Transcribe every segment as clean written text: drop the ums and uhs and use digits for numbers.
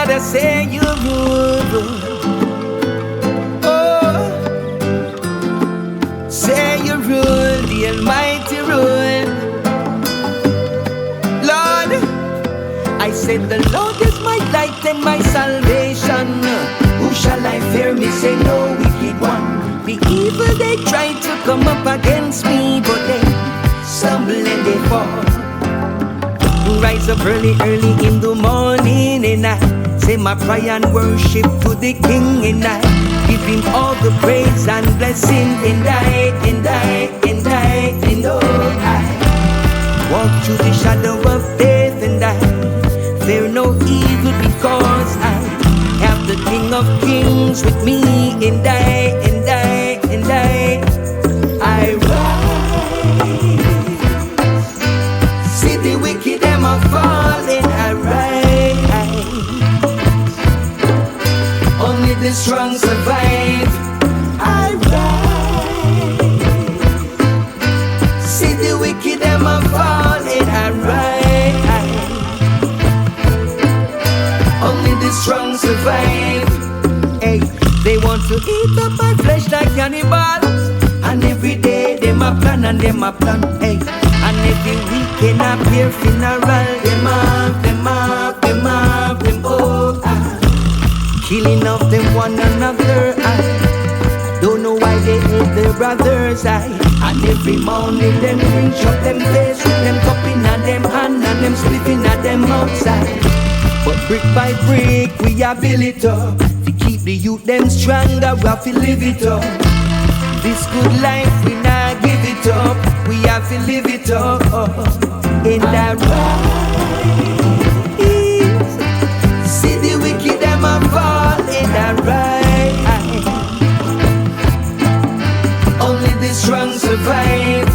Lord, I say you rule. Oh, say you rule, the Almighty rule. Lord, I said the Lord is my light and my salvation. Who shall I fear? Me say no wicked one. The evil they try to come up against me, but they stumble and they fall. Rise up early in the morning, and I say my prayer and worship to the King, and I give him all the praise and blessing, and I walk through the shadow of death, and I fear no evil, because I have the King of Kings with me, and I rise. See the wicked them a fall, and I rise. Only the strong survive. I rise. See the wicked them a fall, and I rise. Only the strong survive. Hey, they want to eat up my flesh like cannibals, and every day them a plan and them a plan. Hey, and every weekend appear funeral. Them oh, killing of them one another. I don't know why they hate their brothers. And every morning them bring shut them face with them cup in a them hand and them spliffing at them outside. But brick by brick we a build it up. To keep the youth them stronger, we have to live it up. This good life we not give it up. We have to live it up. In that rise. See the wicked them a fall. In that rise. Only the strong survive.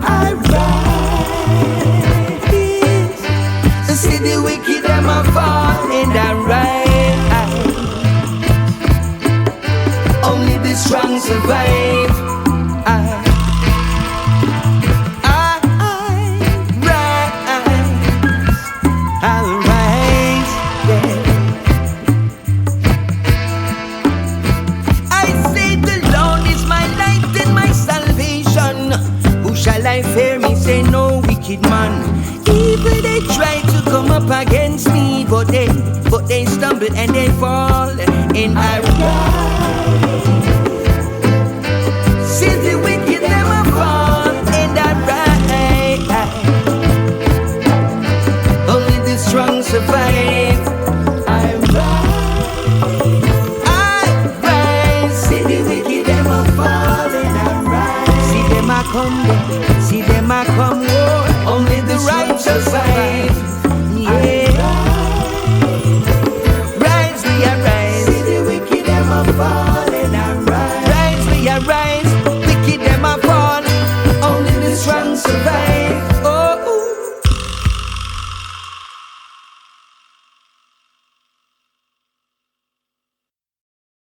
I rise. See the wicked them a fall. In that rise. Only the strong survive. I'll rise, yeah. I say the Lord is my light and my salvation. Who shall I fear? Me say no wicked man. Evil they try to come up against me, but they stumble and they fall, and I rise. See the wicked never fall, and I rise. Only the strong survive. I rise. See the wicked never fall, and I rise. See them a come, oh. Only the righteous